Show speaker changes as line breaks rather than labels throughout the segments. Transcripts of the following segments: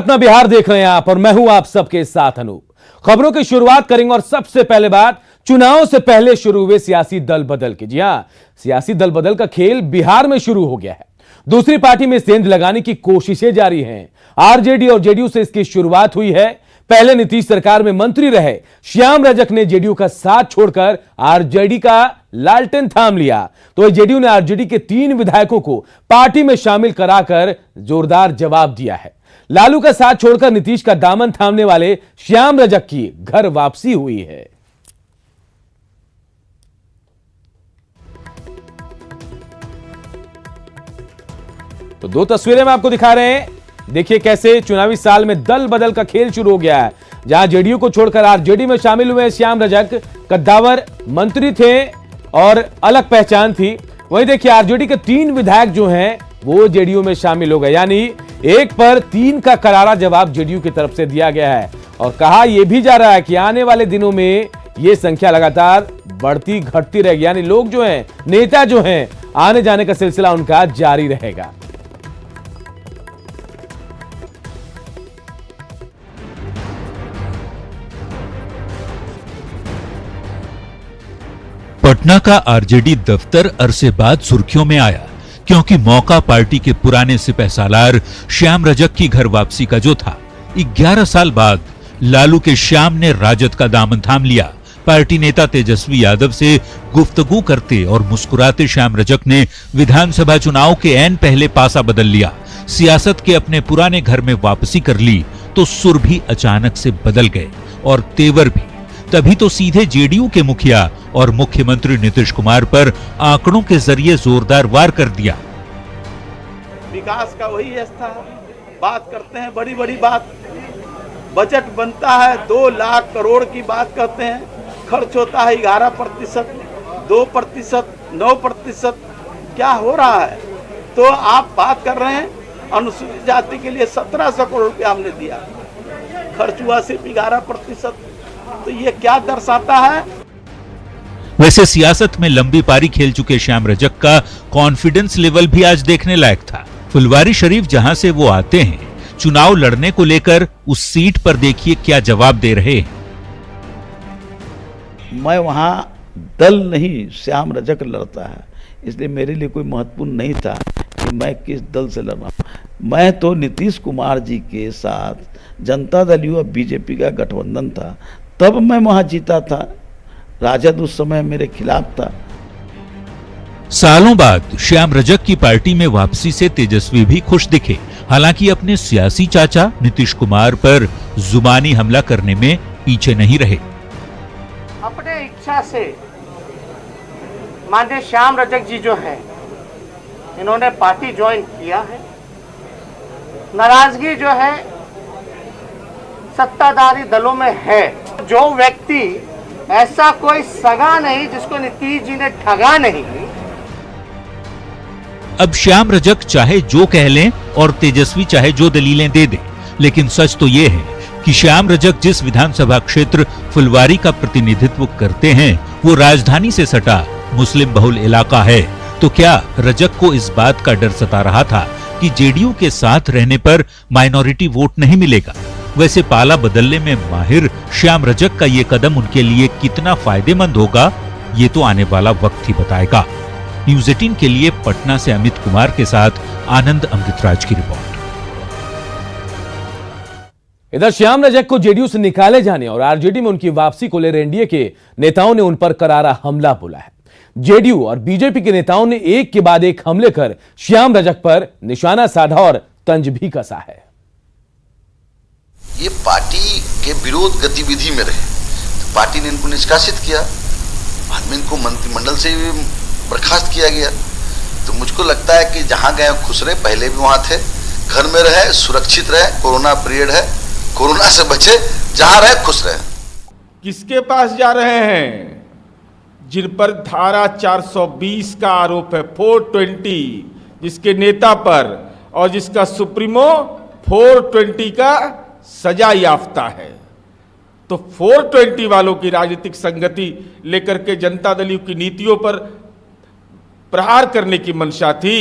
अपना बिहार देख रहे हैं आप और मैं हूं आप सबके साथ अनूप। खबरों की शुरुआत करेंगे और सबसे पहले बात चुनाव से पहले शुरू हुए सियासी दल बदल की। जी हां, सियासी दल बदल का खेल बिहार में शुरू हो गया है। दूसरी पार्टी में सेंध लगाने की कोशिशें जारी हैं। आरजेडी और जेडीयू से इसकी शुरुआत हुई है। पहले नीतीश सरकार में मंत्री रहे श्याम रजक ने जेडीयू का साथ छोड़कर आरजेडी का लालटेन थाम लिया, तो जेडीयू ने आरजेडी के 3 विधायकों को पार्टी में शामिल कराकर जोरदार जवाब दिया है। लालू का साथ छोड़कर नीतीश का दामन थामने वाले श्याम रजक की घर वापसी हुई है। तो 2 तस्वीरें मैं आपको दिखा रहे हैं। देखिए कैसे चुनावी साल में दल बदल का खेल शुरू हो गया है। जहां जेडीयू को छोड़कर आरजेडी में शामिल हुए श्याम रजक, कद्दावर मंत्री थे और अलग पहचान थी। वहीं देखिए आरजेडी के 3 विधायक जो हैं वो जेडीयू में शामिल हो गए, यानी 1 पर 3 का करारा जवाब जेडीयू की तरफ से दिया गया है। और कहा यह भी जा रहा है कि आने वाले दिनों में यह संख्या लगातार बढ़ती घटती रहेगी, यानी लोग जो हैं, नेता जो हैं, आने जाने का सिलसिला उनका जारी रहेगा।
पटना का आरजेडी दफ्तर अरसे बाद सुर्खियों में आया, क्योंकि मौका पार्टी के पुराने सिपहसालार श्याम रजक की घर वापसी का जो था। 11 साल बाद लालू के श्याम ने राजद का दामन थाम लिया। पार्टी नेता तेजस्वी यादव से गुफ्तगू करते और मुस्कुराते श्याम रजक ने विधानसभा चुनाव के ऐन पहले पासा बदल लिया। सियासत के अपने पुराने घर में वापसी कर ली तो सुर भी अचानक से बदल गए और तेवर भी। तभी तो सीधे जेडीयू के मुखिया और मुख्यमंत्री नीतीश कुमार पर आंकड़ों के जरिए जोरदार वार कर दिया।
विकास का वही रास्ता है, बात करते हैं बड़ी बड़ी बात, बजट बनता है 2 लाख करोड़ की बात करते हैं, खर्च होता है 11%, 2%, 9%, क्या हो रहा है? तो आप बात कर रहे हैं अनुसूचित जाति के लिए 1700 करोड़ रुपया हमने दिया, खर्च हुआ सिर्फ 11%। तो ये क्या दर्शाता है?
वैसे सियासत में लंबी पारी खेल चुके श्याम रजक का कॉन्फिडेंस लेवल भी आज देखने लायक था। फुलवारी शरीफ जहां से वो आते हैं, चुनाव लड़ने को लेकर उस सीट पर देखिए क्या जवाब दे रहे हैं।
मैं वहां दल नहीं, श्याम रजक लड़ता है, इसलिए मेरे लिए कोई महत्वपूर्ण नहीं था कि मैं किस दल से लड़ रहा हूं। मैं तो नीतीश कुमार जी के साथ जनता दल यू और बीजेपी का गठबंधन था, तब मैं वहां जीता था। राजद उस समय मेरे खिलाफ था।
सालों बाद श्याम रजक की पार्टी में वापसी से तेजस्वी भी खुश दिखे। हालांकि अपने सियासी चाचा नीतीश कुमार पर जुबानी हमला करने में पीछे नहीं रहे।
अपने इच्छा से माननीय श्याम रजक जी जो है, इन्होंने पार्टी ज्वाइन किया है। नाराजगी जो है सत्ताधारी दलों में है। जो व्यक्ति ऐसा कोई सगा नहीं जिसको नीतीश जी ने ठगा नहीं।
अब श्याम रजक चाहे जो कह लें और तेजस्वी चाहे जो दलीलें दे दे, लेकिन सच तो यह है कि श्याम रजक जिस विधानसभा क्षेत्र फुलवारी का प्रतिनिधित्व करते हैं वो राजधानी से सटा मुस्लिम बहुल इलाका है। तो क्या रजक को इस बात का डर सता रहा था कि जेडीयू के साथ रहने पर माइनॉरिटी वोट नहीं मिलेगा? वैसे पाला बदलने में माहिर श्याम रजक का ये कदम उनके लिए कितना फायदेमंद होगा, ये तो आने वाला वक्त ही बताएगा। न्यूज़ 18 के लिए पटना से अमित कुमार के साथ आनंद अमृतराज की रिपोर्ट।
इधर श्याम रजक को जेडीयू से निकाले जाने और आरजेडी में उनकी वापसी को लेकर एनडीए के नेताओं ने उन पर करारा हमला बोला है। जेडीयू और बीजेपी के नेताओं ने एक के बाद एक हमले कर श्याम रजक पर निशाना साधा और तंज भी कसा है।
ये पार्टी के विरोध गतिविधि में रहे तो पार्टी ने इनको निष्कासित किया, बाद में इनको मंत्रिमंडल से बर्खास्त किया गया। तो मुझको लगता है कि जहां गए खुश रहे, पहले भी वहां थे, घर में रहे, सुरक्षित रहे, कोरोना पीरियड है, कोरोना से बचे, जहां रहे खुश रहे।
किसके पास जा रहे हैं? जिन पर धारा 420 का आरोप है, 420, जिसके नेता पर और जिसका सुप्रीमो 420 का सजा याफ्ता है। तो 420 वालों की राजनीतिक संगति लेकर के जनता दल की नीतियों पर प्रहार करने की मंशा थी।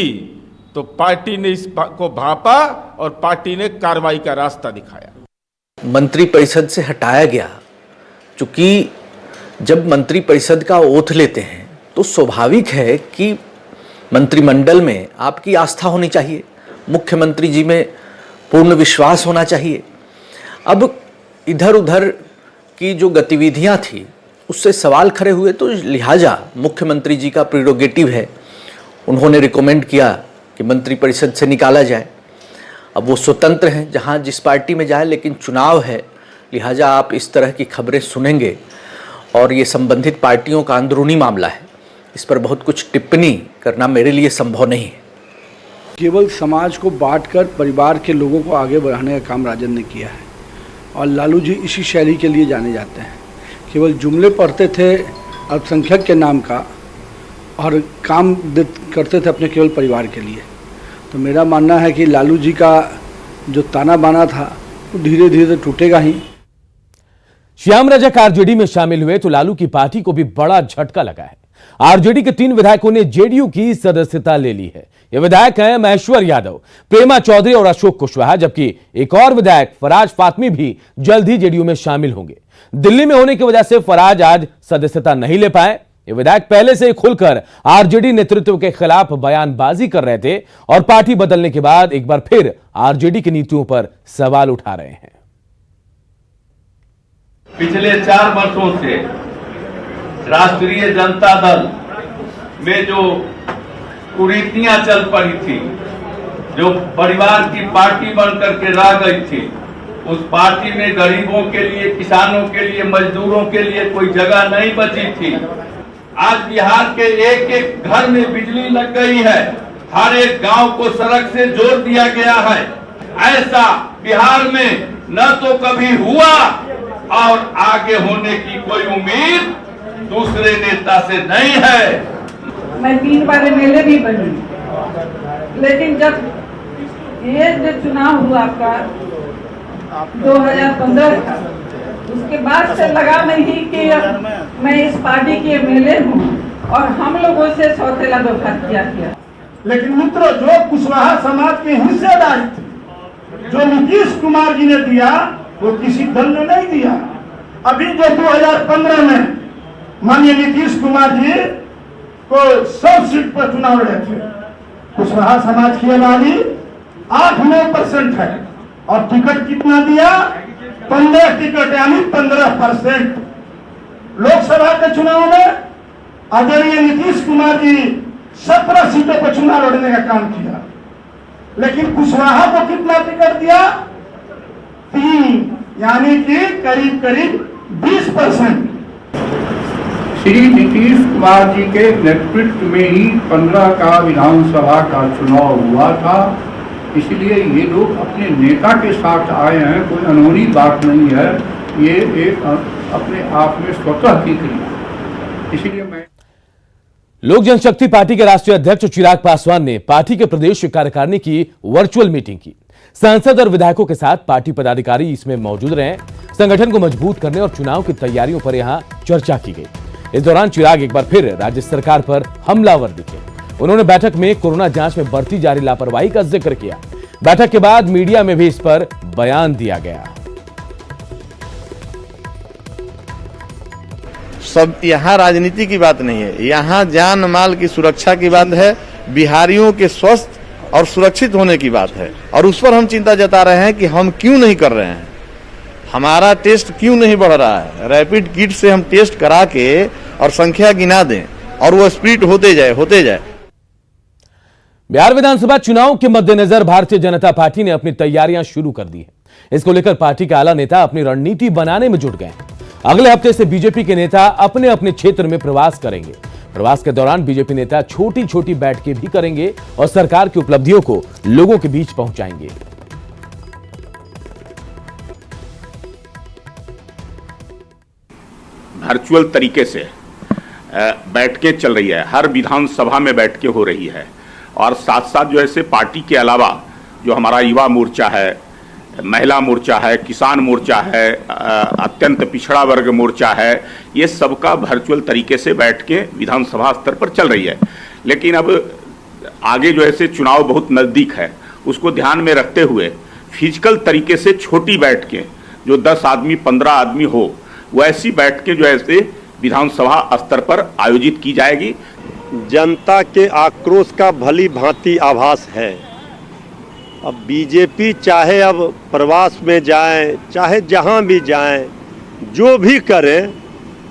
तो पार्टी ने इस को भांपा और पार्टी ने कार्रवाई का रास्ता दिखाया।
मंत्रिपरिषद से हटाया गया, चूंकि जब मंत्रिपरिषद का ओथ लेते हैं तो स्वाभाविक है कि मंत्रिमंडल में आपकी आस्था होनी चाहिए, मुख्यमंत्री जी में पूर्ण विश्वास होना चाहिए। अब इधर उधर की जो गतिविधियां थी उससे सवाल खड़े हुए, तो लिहाजा मुख्यमंत्री जी का प्रीरोगेटिव है, उन्होंने रिकमेंड किया कि मंत्रिपरिषद से निकाला जाए। अब वो स्वतंत्र हैं जहां जिस पार्टी में जाए, लेकिन चुनाव है, लिहाजा आप इस तरह की खबरें सुनेंगे और ये संबंधित पार्टियों का अंदरूनी मामला है, इस पर बहुत कुछ टिप्पणी करना मेरे लिए संभव नहीं है।
केवल समाज को बांटकर परिवार के लोगों को आगे बढ़ाने का काम राजन ने किया है और लालू जी इसी शैली के लिए जाने जाते हैं। केवल जुमले पढ़ते थे अल्पसंख्यक के नाम का और काम करते थे अपने केवल परिवार के लिए। तो मेरा मानना है कि लालू जी का जो ताना बाना था वो धीरे धीरे टूटेगा ही।
श्याम रजक आरजेडी में शामिल हुए तो लालू की पार्टी को भी बड़ा झटका लगा है। आरजेडी के 3 विधायकों ने जेडीयू की सदस्यता ले ली है। ये विधायक हैं महेश्वर यादव, प्रेमा चौधरी और अशोक कुशवाहा, जबकि एक और विधायक फराज फातमी भी जल्द ही जेडीयू में शामिल होंगे। दिल्ली में होने की वजह से फराज आज सदस्यता नहीं ले पाए। ये विधायक पहले से ही खुलकर आरजेडी नेतृत्व के खिलाफ बयानबाजी कर रहे थे और पार्टी बदलने के बाद एक बार फिर आरजेडी की नीतियों पर सवाल उठा रहे हैं।
पिछले 4 वर्षों से राष्ट्रीय जनता दल में जो कुरीतियां चल पड़ी थी, जो परिवार की पार्टी बनकर के रह गई थी, उस पार्टी में गरीबों के लिए, किसानों के लिए, मजदूरों के लिए कोई जगह नहीं बची थी। आज बिहार के एक एक घर में बिजली लग गई है, हर एक गांव को सड़क से जोड़ दिया गया है। ऐसा बिहार में न तो कभी हुआ और आगे होने की कोई उम्मीद दूसरे नेता से नहीं है।
मैं 3 बार एमएलए भी बनी, लेकिन जब ये जो चुनाव हुआ आपका 2015 का, उसके बाद से लगा नहीं कि मैं इस पार्टी की एमएलए हूँ और हम लोगों से सौतेला व्यवहार किया गया।
लेकिन मित्रों, जो कुशवाहा समाज की हिस्सेदारी थी, जो नीतीश कुमार जी ने दिया, वो किसी दल ने नहीं दिया। अभी जो 2015 में माननीय नीतीश कुमार जी को 100 सीट पर चुनाव लड़े थे, कुशवाहा समाज की आबादी 8-9% है और टिकट कितना दिया? 15 टिकट, यानी 15%। लोकसभा के चुनाव में आदरणीय नीतीश कुमार जी 17 सीटों पर चुनाव लड़ने का काम किया, लेकिन कुशवाहा को कितना टिकट दिया? 3, यानी कि करीब करीब 20%।
श्री नीतीश कुमार जी के नेतृत्व में ही 15 का विधानसभा का चुनाव हुआ था, इसलिए ये लोग अपने नेता के साथ आए हैं, कोई अनहोनी बात नहीं है, ये एक अपने आप में स्वतः की क्रिया। इसलिए मैं
लोक जनशक्ति पार्टी के राष्ट्रीय अध्यक्ष चिराग पासवान ने पार्टी के प्रदेश कार्यकारिणी की वर्चुअल मीटिंग की। सांसद और विधायकों के साथ पार्टी पदाधिकारी इसमें मौजूद रहे। संगठन को मजबूत करने और चुनाव की तैयारियों पर यहां चर्चा की गई। इस दौरान चिराग एक बार फिर राज्य सरकार पर हमलावर दिखे। उन्होंने बैठक में कोरोना जांच में बढ़ती जा रही लापरवाही का जिक्र किया। बैठक के बाद मीडिया में भी इस पर बयान दिया गया।
सब यहाँ राजनीति की बात नहीं है, यहाँ जान माल की सुरक्षा की बात है, बिहारियों के स्वस्थ और सुरक्षित होने की बात है। और उस पर हम चिंता जता रहे हैं कि हम क्यों नहीं कर रहे हैं, हमारा टेस्ट क्यों नहीं बढ़ रहा है। रैपिड किट से हम टेस्ट करा के और संख्या गिना दें और वो स्प्लिट होते जाए।
बिहार विधानसभा चुनाव के मद्देनजर भारतीय जनता पार्टी ने अपनी तैयारियां शुरू कर दी है। इसको लेकर पार्टी के आला नेता अपनी रणनीति बनाने में जुट गए हैं। अगले हफ्ते से बीजेपी के नेता अपने अपने क्षेत्र में प्रवास करेंगे। प्रवास के दौरान बीजेपी नेता छोटी छोटी बैठकें भी करेंगे और सरकार की उपलब्धियों को लोगों के बीच पहुंचाएंगे।
वर्चुअल तरीके से बैठकें चल रही है, हर विधानसभा में बैठकें हो रही है और साथ साथ जो है पार्टी के अलावा जो हमारा युवा मोर्चा है, महिला मोर्चा है, किसान मोर्चा है, अत्यंत पिछड़ा वर्ग मोर्चा है, ये सबका वर्चुअल तरीके से बैठ के विधानसभा स्तर पर चल रही है। लेकिन अब आगे जो है से चुनाव बहुत नजदीक है, उसको ध्यान में रखते हुए फिजिकल तरीके से छोटी बैठकें जो 10 आदमी 15 आदमी हो, वैसी बैठकें जो है से विधानसभा स्तर पर आयोजित की जाएगी।
जनता के आक्रोश का भली भांति आभास है। अब बीजेपी चाहे अब प्रवास में जाए, चाहे जहां भी जाए, जो भी करें,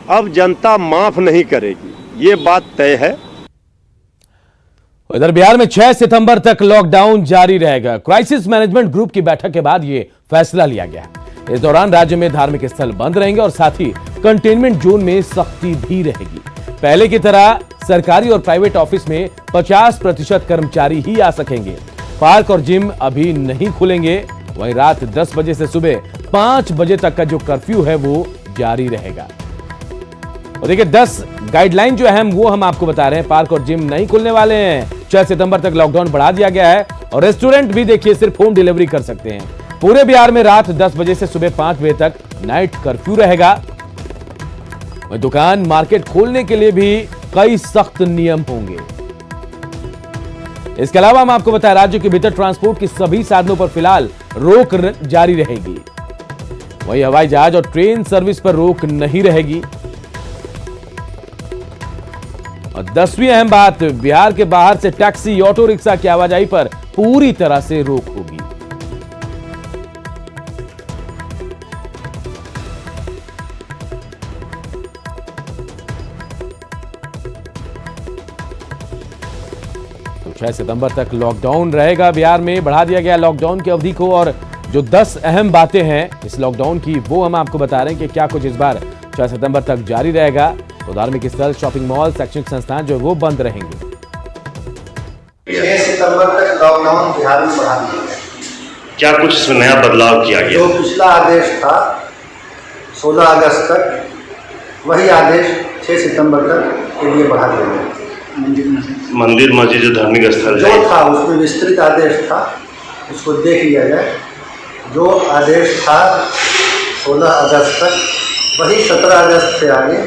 अब जनता माफ नहीं करेगी, ये बात तय है।
इधर बिहार में 6 सितंबर तक लॉकडाउन जारी रहेगा। क्राइसिस मैनेजमेंट ग्रुप की बैठक के बाद यह फैसला लिया गया। इस दौरान राज्य में धार्मिक स्थल बंद रहेंगे और साथ ही कंटेनमेंट जोन में सख्ती भी रहेगी। पहले की तरह सरकारी और प्राइवेट ऑफिस में 50% कर्मचारी ही आ सकेंगे। पार्क और जिम अभी नहीं खुलेंगे। वहीं रात 10 बजे से सुबह 5 बजे तक का जो कर्फ्यू है वो जारी रहेगा। और देखिए 10 गाइडलाइन जो अहम वो हम आपको बता रहे हैं। पार्क और जिम नहीं खुलने वाले हैं। 6 सितंबर तक लॉकडाउन बढ़ा दिया गया है और रेस्टोरेंट भी देखिए सिर्फ होम डिलीवरी कर सकते हैं। पूरे बिहार में रात 10 बजे से सुबह 5 बजे तक नाइट कर्फ्यू रहेगा। दुकान मार्केट खोलने के लिए भी कई सख्त नियम होंगे। इसके अलावा हम आपको बताएं राज्य के भीतर ट्रांसपोर्ट की सभी साधनों पर फिलहाल रोक जारी रहेगी। वहीं हवाई जहाज और ट्रेन सर्विस पर रोक नहीं रहेगी। और 10वीं अहम बात, बिहार के बाहर से टैक्सी ऑटो रिक्शा की आवाजाही पर पूरी तरह से रोक होगी। तो 6 सितंबर तक लॉकडाउन रहेगा। बिहार में बढ़ा दिया गया लॉकडाउन की अवधि को और जो 10 अहम बातें हैं इस लॉकडाउन की वो हम आपको बता रहे हैं कि क्या कुछ इस बार 6 सितंबर तक जारी रहेगा। तो धार्मिक स्थल, शॉपिंग मॉल, शैक्षणिक संस्थान जो वो बंद रहेंगे।
6 सितंबर तक लॉकडाउन बिहार में बढ़ा दिया गया।
क्या कुछ इसमें नया बदलाव किया गया?
जो पिछला आदेश था 16 अगस्त तक, वही आदेश 6 सितंबर तक के लिए बढ़ा दिया गया।
मंदिर मस्जिद जो धार्मिक स्थल
जो था उसमें विस्तृत आदेश था, उसको देख लिया जाए। जो आदेश था 16 अगस्त तक, वही 17 अगस्त से आगे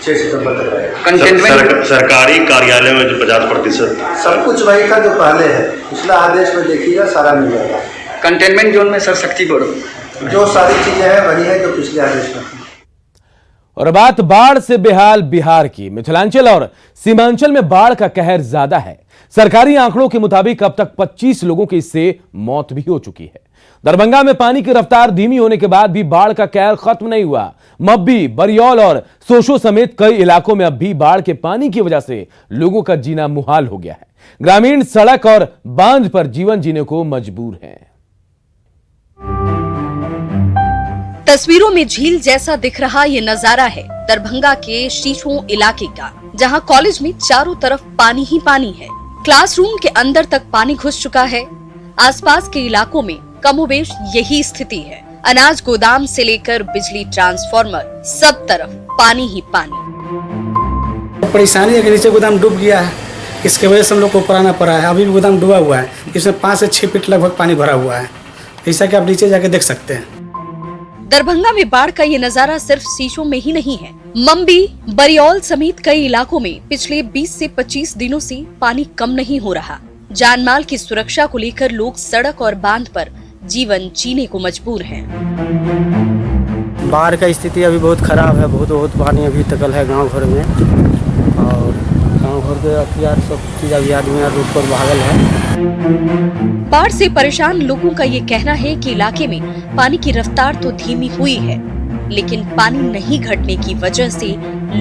6 सितंबर तक रहेगा।
सरकारी कार्यालय में जो 50%
सब कुछ वही था जो पहले है। पिछला आदेश में देखिएगा सारा मिल जाएगा।
कंटेनमेंट जोन में सर सख्ती बढ़ो।
जो सारी चीजें हैं वही है जो पिछले आदेश में थी।
और बात बाढ़ से बेहाल बिहार की। मिथिलांचल और सीमांचल में बाढ़ का कहर ज्यादा है। सरकारी आंकड़ों के मुताबिक अब तक 25 लोगों की इससे मौत भी हो चुकी है। दरभंगा में पानी की रफ्तार धीमी होने के बाद भी बाढ़ का कहर खत्म नहीं हुआ। मब्बी, बरियौल और सोशो समेत कई इलाकों में अब भी बाढ़ के पानी की वजह से लोगों का जीना मुहाल हो गया है। ग्रामीण सड़क और बांध पर जीवन जीने को मजबूर हैं।
तस्वीरों में झील जैसा दिख रहा ये नजारा है दरभंगा के शीशों इलाके का, जहां कॉलेज में चारों तरफ पानी ही पानी है। क्लासरूम के अंदर तक पानी घुस चुका है। आसपास के इलाकों में कमोबेश यही स्थिति है। अनाज गोदाम से लेकर बिजली ट्रांसफार्मर, सब तरफ पानी ही पानी।
परेशानी है कि नीचे गोदाम डूब गया है, इसके वजह से हम लोग को ऊपर आना पड़ा है। अभी भी गोदाम डूबा हुआ है, इसमें 5 से 6 फीट लगभग पानी भरा हुआ है, जैसा कि आप नीचे जाके देख सकते हैं।
दरभंगा में बाढ़ का ये नजारा सिर्फ शीशों में ही नहीं है। मम्बी, बरियौल समेत कई इलाकों में पिछले 20 से 25 दिनों से पानी कम नहीं हो रहा। जानमाल की सुरक्षा को लेकर लोग सड़क और बांध पर जीवन जीने को मजबूर हैं।
बाढ़ का स्थिति अभी बहुत खराब है। बहुत पानी अभी तकल है गांव भर में, और गांव भर के हथियार सब चीज अभी आदमी रोड पर भागल है।
बाढ़ से परेशान लोगों का ये कहना है कि इलाके में पानी की रफ्तार तो धीमी हुई है, लेकिन पानी नहीं घटने की वजह से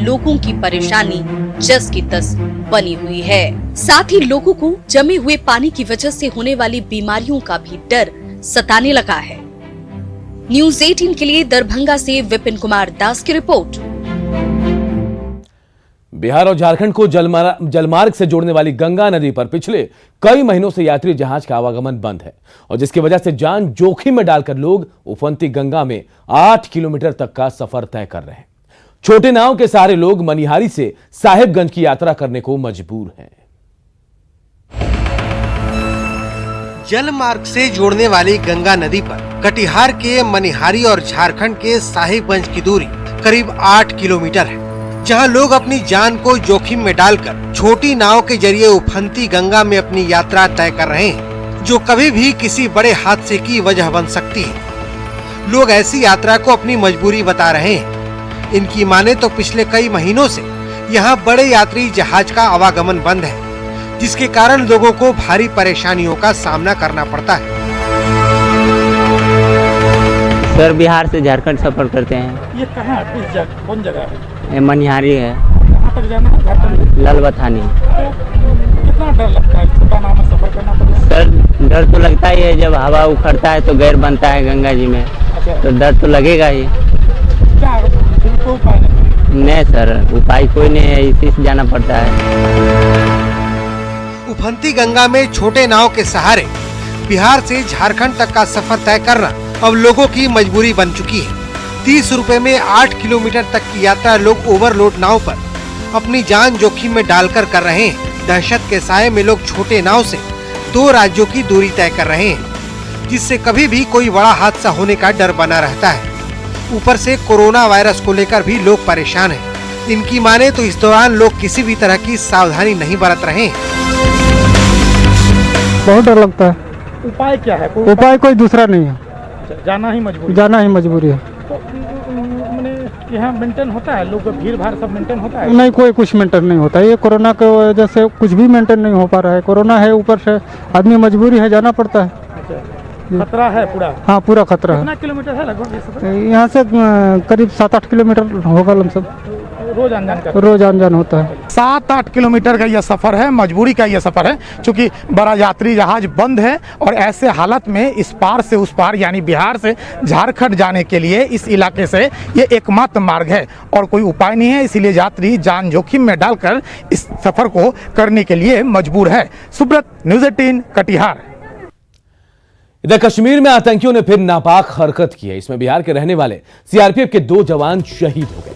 लोगों की परेशानी जस की तस बनी हुई है। साथ ही लोगों को जमे हुए पानी की वजह से होने वाली बीमारियों का भी डर सताने लगा है। न्यूज़ 18 के लिए दरभंगा से विपिन कुमार दास की रिपोर्ट।
बिहार और झारखंड को जलमार्ग से जोड़ने वाली गंगा नदी पर पिछले कई महीनों से यात्री जहाज का आवागमन बंद है और जिसकी वजह से जान जोखिम में डालकर लोग उफनती गंगा में 8 किलोमीटर तक का सफर तय कर रहे हैं। छोटे नाव के सहारे लोग मनिहारी से साहिबगंज की यात्रा करने को मजबूर हैं।
जल मार्ग से जोड़ने वाली गंगा नदी पर कटिहार के मनिहारी और झारखंड के साहिबगंज की दूरी करीब 8 किलोमीटर है। जहां लोग अपनी जान को जोखिम में डालकर छोटी नाव के जरिए उफनती गंगा में अपनी यात्रा तय कर रहे हैं, जो कभी भी किसी बड़े हादसे की वजह बन सकती है। लोग ऐसी यात्रा को अपनी मजबूरी बता रहे हैं। इनकी माने तो पिछले कई महीनों से यहाँ बड़े यात्री जहाज का आवागमन बंद है, जिसके कारण लोगों को भारी परेशानियों का सामना करना पड़ता है।
सर बिहार से झारखंड सफर करते हैं।
ये कहाँ किस जगह कौन जगह है?
ये मनिहारी है।
कहाँ तक जाना है झारखंड?
लालबथानी।
कितना डर लगता है छोटा नाव में सफर करना पड़ता है?
सर डर तो लगता ही है, जब हवा उखड़ता है तो गैर बनता है गंगा जी में, तो डर तो लगेगा ही।
क्या कोई उपाय
नहीं सर, उपाय कोई नहीं है, इसी से जाना पड़ता है।
उफनती गंगा में छोटे नाव के सहारे बिहार से झारखंड तक का सफर तय करना अब लोगों की मजबूरी बन चुकी है। 30 रुपए में 8 किलोमीटर तक की यात्रा लोग ओवरलोड नाव पर अपनी जान जोखिम में डालकर कर रहे हैं। दहशत के साये में लोग छोटे नाव से 2 राज्यों की दूरी तय कर रहे हैं, जिससे कभी भी कोई बड़ा हादसा होने का डर बना रहता है। ऊपर से कोरोना वायरस को लेकर भी लोग परेशान हैं। इनकी माने तो इस दौरान लोग किसी भी तरह की सावधानी नहीं बरत रहे हैं।
बहुत डर लगता है।
उपाय क्या है?
उपाय कोई दूसरा नहीं है,
जाना ही मजबूरी।
जाना ही मजबूरी है।
तो यहाँ मेंटेन होता है, लोग भीड़ भाड़ सब मेंटेन होता है?
नहीं, कोई कुछ मेंटेन नहीं होता है। ये कोरोना की वजह से कुछ भी मेंटेन नहीं हो पा रहा है। कोरोना है, ऊपर से आदमी मजबूरी है, जाना पड़ता है।
खतरा है पूरा?
हाँ, पूरा खतरा है।
कितना किलोमीटर है लगभग?
यहाँ से करीब 7-8 किलोमीटर होगा लमसम।
रोज आन-जान का?
रोज आन-जान होता है।
7-8 किलोमीटर का यह सफर है, मजबूरी का यह सफर है, क्योंकि बड़ा यात्री जहाज बंद है और ऐसे हालत में इस पार से उस पार यानी बिहार से झारखंड जाने के लिए इस इलाके से ये एकमात्र मार्ग है और कोई उपाय नहीं है। इसीलिए यात्री जान जोखिम में डालकर इस सफर को करने के लिए मजबूर है। सुब्रत, न्यूज़ 18 कटिहार।
इधर कश्मीर में आतंकियों ने फिर नापाक हरकत की है। इसमें बिहार के रहने वाले सीआरपीएफ के 2 जवान शहीद हो गए।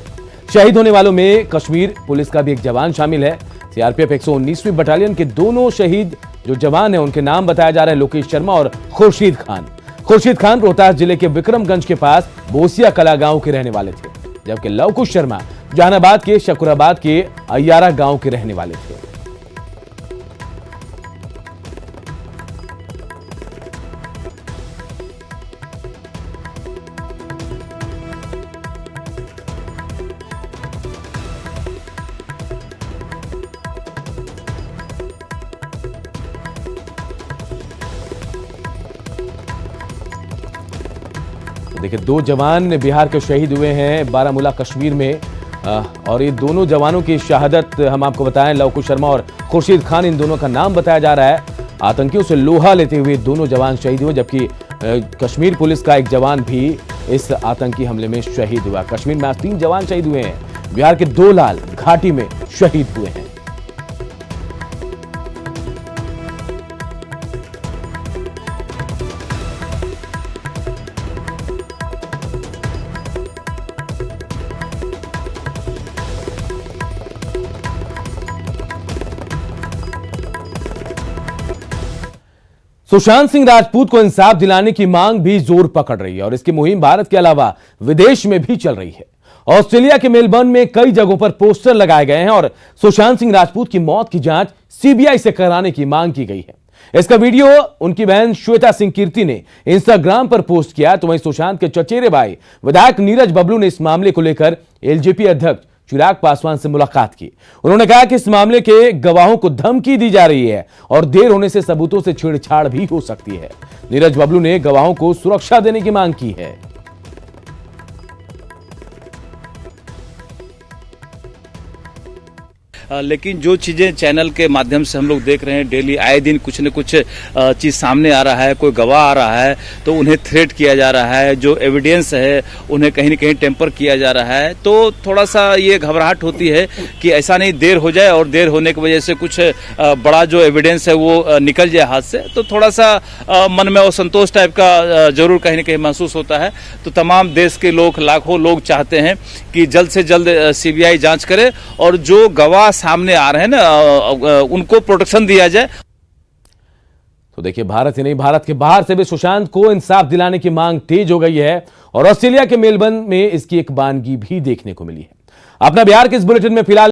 शहीद होने वालों में कश्मीर पुलिस का भी एक जवान शामिल है। सीआरपीएफ 119वीं बटालियन के दोनों शहीद जो जवान हैं उनके नाम बताया जा रहा है लोकेश शर्मा और खुर्शीद खान। खुर्शीद खान रोहतास जिले के विक्रमगंज के पास बोसिया कला गांव के रहने वाले थे, जबकि लवकुश शर्मा जहानाबाद के शकुराबाद के अय्यारा गांव के रहने वाले थे। देखिए 2 जवान बिहार के शहीद हुए हैं बारामूला कश्मीर में, और ये दोनों जवानों की शहादत हम आपको बताएं, लवकुश शर्मा और खुर्शीद खान, इन दोनों का नाम बताया जा रहा है। आतंकियों से लोहा लेते हुए दोनों जवान शहीद हुए, जबकि कश्मीर पुलिस का एक जवान भी इस आतंकी हमले में शहीद हुआ। कश्मीर में आज 3 जवान शहीद हुए हैं। बिहार के 2 लाल घाटी में शहीद हुए हैं। सुशांत सिंह राजपूत को इंसाफ दिलाने की मांग भी जोर पकड़ रही है और इसकी मुहिम भारत के अलावा विदेश में भी चल रही है। ऑस्ट्रेलिया के मेलबर्न में कई जगहों पर पोस्टर लगाए गए हैं और सुशांत सिंह राजपूत की मौत की जांच सीबीआई से कराने की मांग की गई है। इसका वीडियो उनकी बहन श्वेता सिंह कीर्ति ने इंस्टाग्राम पर पोस्ट किया, तो वहीं सुशांत के चचेरे भाई विधायक नीरज बबलू ने इस मामले को लेकर एलजेपी अध्यक्ष चिराग पासवान से मुलाकात की। उन्होंने कहा कि इस मामले के गवाहों को धमकी दी जा रही है और देर होने से सबूतों से छेड़छाड़ भी हो सकती है। नीरज बबलू ने गवाहों को सुरक्षा देने की मांग की है।
लेकिन जो चीज़ें चैनल के माध्यम से हम लोग देख रहे हैं, डेली आए दिन कुछ न कुछ चीज़ सामने आ रहा है, कोई गवाह आ रहा है तो उन्हें थ्रेट किया जा रहा है, जो एविडेंस है उन्हें कहीं न कहीं टेम्पर किया जा रहा है, तो थोड़ा सा ये घबराहट होती है कि ऐसा नहीं देर हो जाए और देर होने की वजह से कुछ बड़ा जो एविडेंस है वो निकल जाए हाथ से, तो थोड़ा सा मन में असंतोष टाइप का जरूर कहीं न कहीं महसूस होता है। तो तमाम देश के लोग, लाखों लोग चाहते हैं कि जल्द से जल्द सीबीआई जांच करे और जो गवाह सामने आ रहे हैं ना उनको प्रोटेक्शन दिया जाए।
तो देखिए, भारत ही नहीं, भारत के बाहर से भी सुशांत को इंसाफ दिलाने की मांग तेज हो गई है और ऑस्ट्रेलिया के मेलबर्न में इसकी एक वानगी भी देखने को मिली है। अपना बिहार के इस बुलेटिन में फिलहाल